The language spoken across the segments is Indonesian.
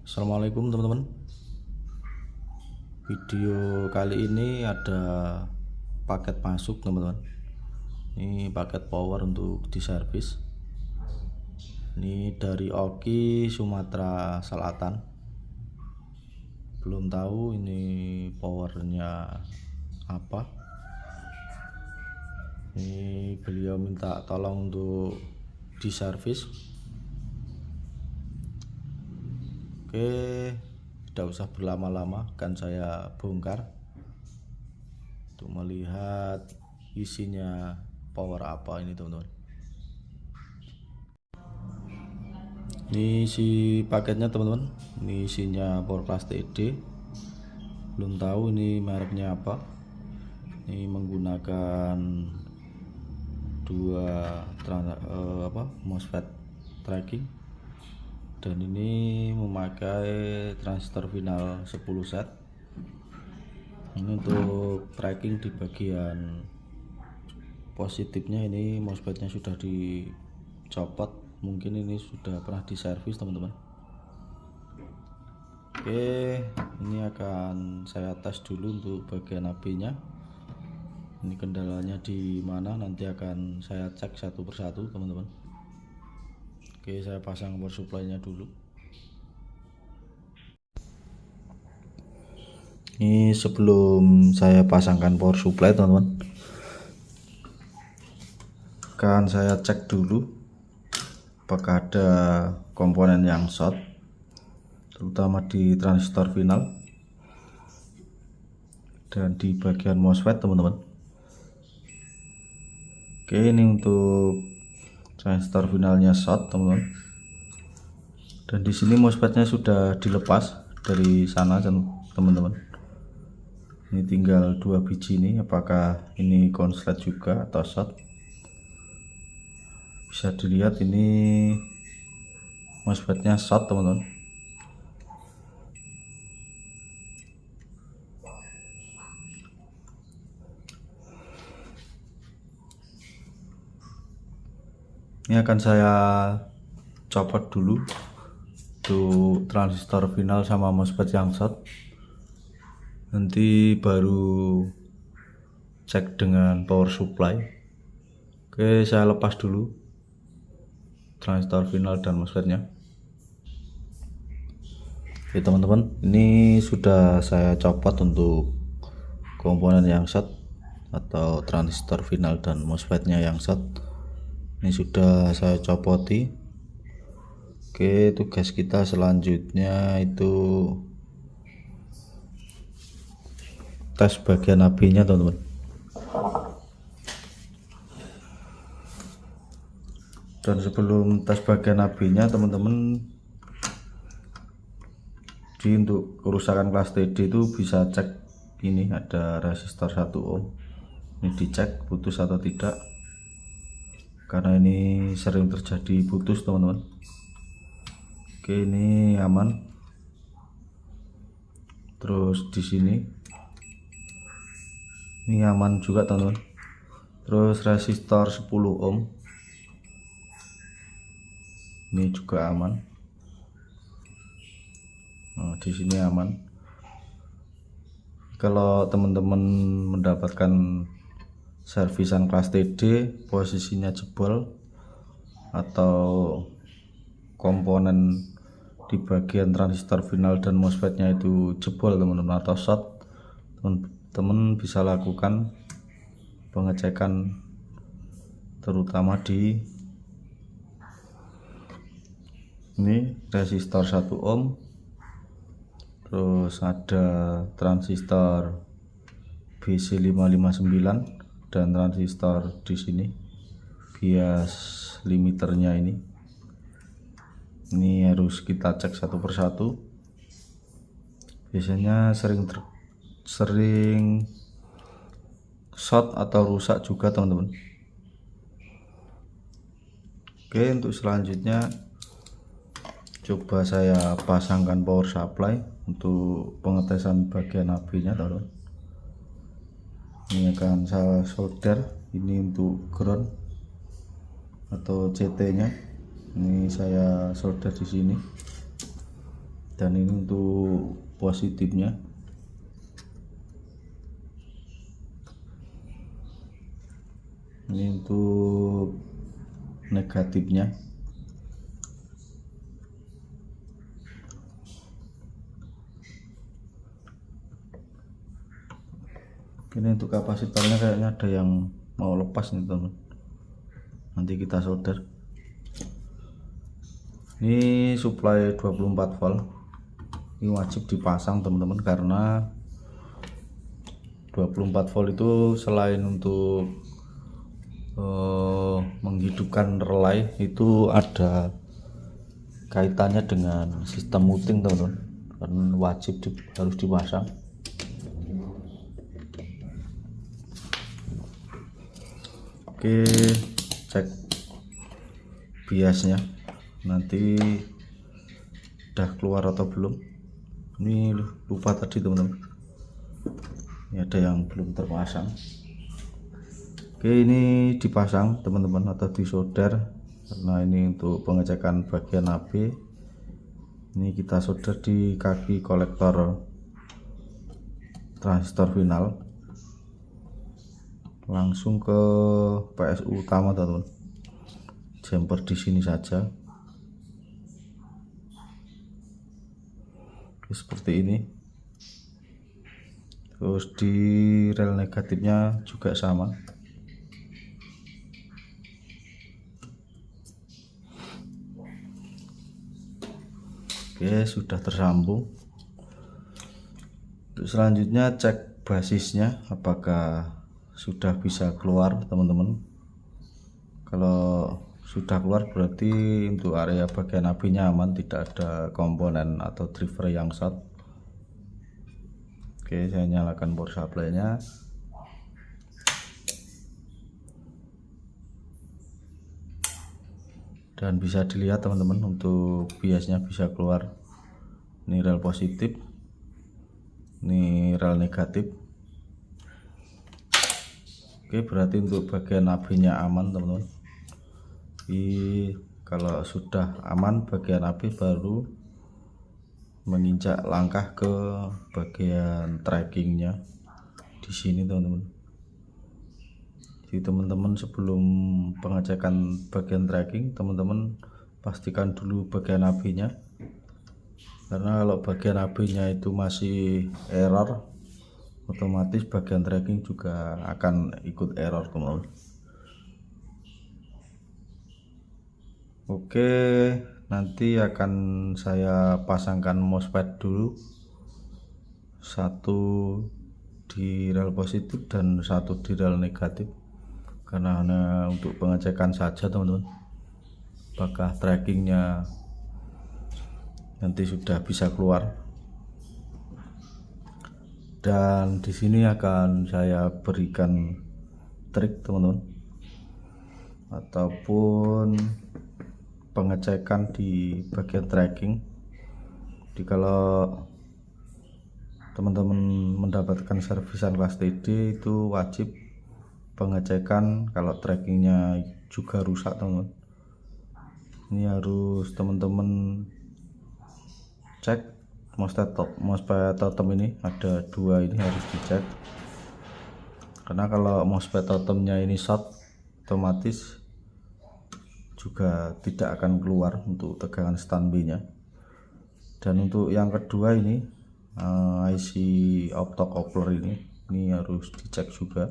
Assalamualaikum teman-teman. Video kali ini ada paket masuk teman-teman. Ini paket power untuk diservis. Ini dari Oki Sumatera Selatan. Belum tahu ini powernya apa. Ini beliau minta tolong untuk diservis. Oke, tidak usah berlama-lama, akan saya bongkar untuk melihat isinya power apa ini teman-teman. Ini isi paketnya teman-teman. Ini isinya power plus TD. Belum tahu ini mereknya apa. Ini menggunakan dua MOSFET tracking, dan ini memakai transistor final 10 set. Ini untuk tracking di bagian positifnya, ini MOSFET-nya sudah dicopot, mungkin ini sudah pernah diservis teman-teman. Oke, ini akan saya tes dulu untuk bagian AB-nya. Ini kendalanya di mana, nanti akan saya cek satu persatu teman-teman. Oke, saya pasang power supply-nya dulu. Ini sebelum saya pasangkan power supply teman-teman, akan saya cek dulu apakah ada komponen yang short, terutama di transistor final dan di bagian MOSFET teman-teman. Oke, ini untuk transistor finalnya short teman-teman, dan di sini MOSFET-nya sudah dilepas dari sana teman-teman. Ini tinggal 2 biji ini, apakah ini konslet juga atau short. Bisa dilihat ini MOSFET-nya short teman-teman. Ini akan saya copot dulu untuk transistor final sama MOSFET yang short, nanti baru cek dengan power supply. Oke, saya lepas dulu transistor final dan MOSFET-nya. Oke teman-teman, ini sudah saya copot untuk komponen yang short atau transistor final dan MOSFET-nya yang short. Ini sudah saya copoti. Oke, tugas kita selanjutnya itu tes bagian AB-nya teman-teman. Dan sebelum tes bagian AB-nya teman-teman, untuk kerusakan kelas TD itu bisa cek, ini ada resistor 1 ohm. Ini dicek putus atau tidak, karena ini sering terjadi putus teman-teman. Oke, ini aman. Terus di sini ini aman juga teman-teman. Terus resistor 10 ohm ini juga aman. Nah, di sini aman. Kalau teman-teman mendapatkan servisan kelas TD posisinya jebol atau komponen di bagian transistor final dan MOSFET-nya itu jebol teman-teman atau short, teman-teman bisa lakukan pengecekan terutama di ini resistor 1 ohm, terus ada transistor BC559 dan transistor di sini bias limiternya ini harus kita cek satu persatu. Biasanya sering short atau rusak juga teman-teman. Oke, untuk selanjutnya coba saya pasangkan power supply untuk pengetesan bagian AB-nya teman-teman. Ini akan saya solder, ini untuk ground atau CT-nya. Ini saya solder di sini. Dan ini untuk positifnya. Ini untuk negatifnya. Ini untuk kapasitornya kayaknya ada yang mau lepas nih teman, nanti kita solder. Ini supply 24 volt, ini wajib dipasang teman-teman, karena 24 volt itu selain untuk menghidupkan relay, itu ada kaitannya dengan sistem muting teman-teman, karena wajib harus dipasang. Oke, cek biasnya nanti udah keluar atau belum. Ini lupa tadi teman-teman, ini ada yang belum terpasang. Oke, ini dipasang teman-teman atau disolder, karena ini untuk pengecekan bagian AB. Ini kita solder di kaki kolektor transistor final, langsung ke PSU utama teman-teman. Jumper di sini saja. Seperti ini. Terus di rel negatifnya juga sama. Oke, sudah tersambung. Untuk selanjutnya cek basisnya apakah sudah bisa keluar teman-teman. Kalau sudah keluar berarti untuk area bagian AB-nya aman, tidak ada komponen atau driver yang short. Oke, saya nyalakan power supply-nya. Dan bisa dilihat teman-teman, untuk biasnya bisa keluar. Ini rel positif, ini rel negatif. Oke, berarti untuk bagian AB-nya aman teman-teman. Kalau sudah aman bagian AB, baru menginjak langkah ke bagian trackingnya di sini teman-teman. Jadi teman-teman sebelum pengecekan bagian tracking, teman-teman pastikan dulu bagian AB-nya, karena kalau bagian AB-nya itu masih error, otomatis bagian tracking juga akan ikut error teman-teman. Oke, nanti akan saya pasangkan MOSFET dulu, satu di rel positif dan satu di rel negatif, karena hanya untuk pengecekan saja teman-teman, apakah trackingnya nanti sudah bisa keluar. Dan di sini akan saya berikan trik teman-teman, ataupun pengecekan di bagian tracking. Jadi kalau teman-teman mendapatkan servisan kelas TD, itu wajib pengecekan kalau trackingnya juga rusak teman-teman. Ini harus teman-teman cek MOSFET totem ini, ada dua, ini harus dicek, karena kalau MOSFET totemnya ini short, otomatis juga tidak akan keluar untuk tegangan standby nya. Dan untuk yang kedua ini IC optocoupler ini harus dicek juga.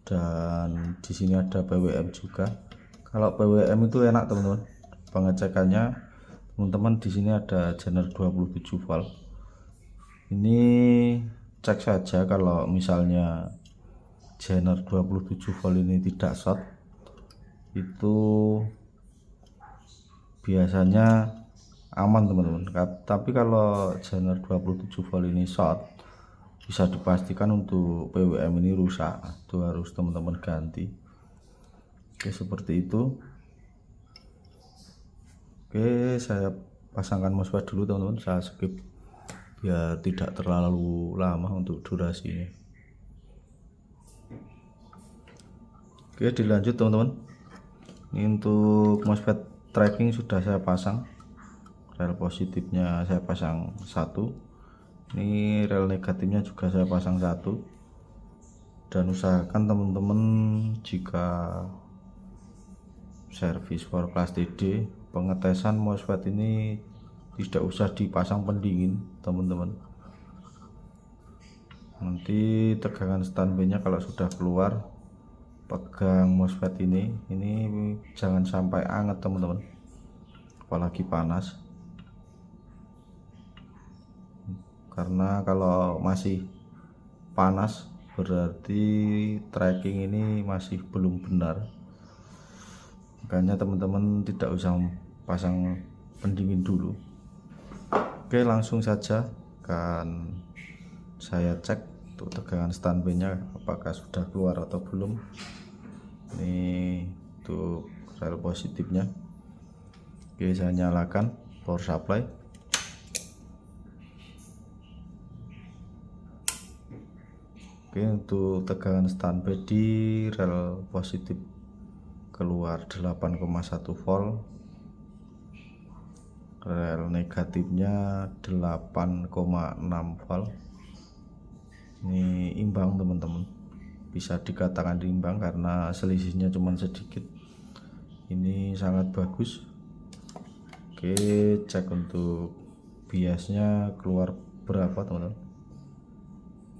Dan di sini ada PWM juga. Kalau PWM itu enak teman-teman pengecekannya, teman-teman di sini ada jener 27 volt. Ini cek saja, kalau misalnya jener 27 volt ini tidak short, itu biasanya aman teman-teman. Tapi kalau jener 27 volt ini short, bisa dipastikan untuk PWM ini rusak, itu harus teman-teman ganti. Oke, seperti itu. Oke, saya pasangkan MOSFET dulu teman-teman, saya skip biar tidak terlalu lama untuk durasinya. Oke, dilanjut teman-teman. Ini untuk MOSFET tracking sudah saya pasang, rel positifnya saya pasang satu, ini rel negatifnya juga saya pasang satu. Dan usahakan teman-teman jika servis for class TD pengetesan MOSFET ini tidak usah dipasang pendingin teman-teman. Nanti tegangan standby nya kalau sudah keluar, pegang MOSFET ini jangan sampai anget teman-teman, apalagi panas, karena kalau masih panas berarti tracking ini masih belum benar. Makanya teman-teman tidak usah pasang pendingin dulu. Oke, langsung saja kan saya cek untuk tegangan standby nya apakah sudah keluar atau belum. Ini untuk rel positifnya. Oke, saya nyalakan power supply. Oke, untuk tegangan standby di rel positif keluar 8,1 volt, rel negatifnya 8,6 volt. Ini imbang teman-teman, bisa dikatakan imbang karena selisihnya cuma sedikit. Ini sangat bagus. Oke, cek untuk biasnya keluar berapa teman-teman.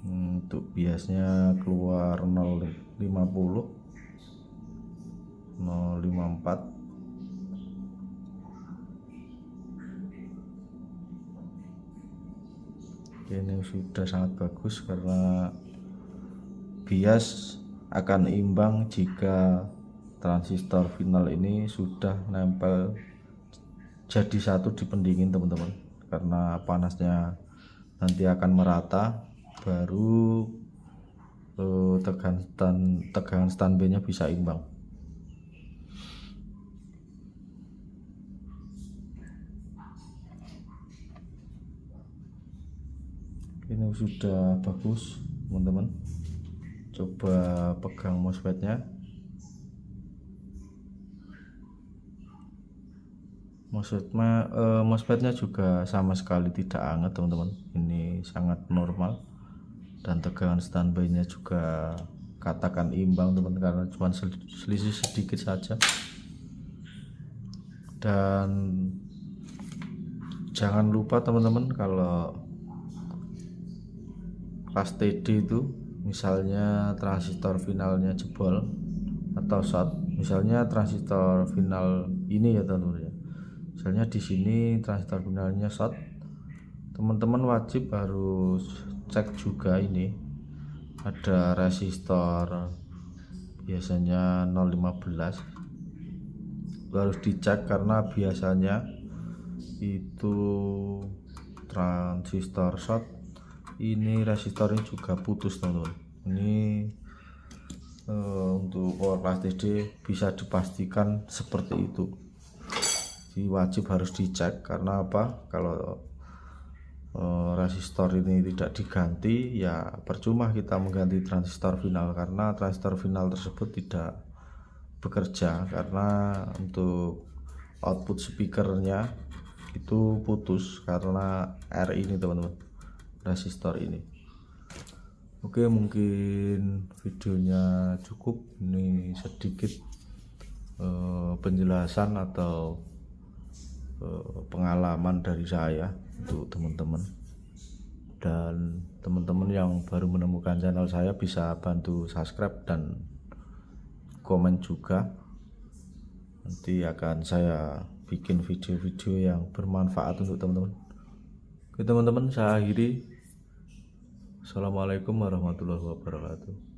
Untuk biasnya keluar 050, 054. Ini sudah sangat bagus karena bias akan imbang jika transistor final ini sudah nempel jadi satu di pendingin teman-teman, karena panasnya nanti akan merata, baru tegangan standby nya bisa imbang. Ini sudah bagus teman-teman. Coba pegang MOSFET nya. MOSFET nya juga sama sekali tidak hangat teman-teman, ini sangat normal. Dan tegangan standby nya juga katakan imbang teman-teman, karena cuma selisih sedikit saja. Dan jangan lupa teman-teman, kalau kelas TD itu misalnya transistor finalnya jebol atau short, misalnya transistor final ini ya teman-teman ya, misalnya di sini transistor finalnya short, teman-teman wajib harus cek juga ini ada resistor biasanya 015, harus dicek karena biasanya itu transistor short ini resistornya juga putus teman-teman. Ini untuk power class TD bisa dipastikan seperti itu, jadi wajib harus dicek. Karena apa, kalau resistor ini tidak diganti ya percuma kita mengganti transistor final, karena transistor final tersebut tidak bekerja, karena untuk output speakernya itu putus karena R ini teman-teman, resistor ini. Oke, mungkin videonya cukup, ini sedikit penjelasan atau pengalaman dari saya untuk teman-teman. Dan teman-teman yang baru menemukan channel saya bisa bantu subscribe dan komen juga, nanti akan saya bikin video-video yang bermanfaat untuk teman-teman. Oke teman-teman, saya akhiri. Assalamualaikum warahmatullahi wabarakatuh.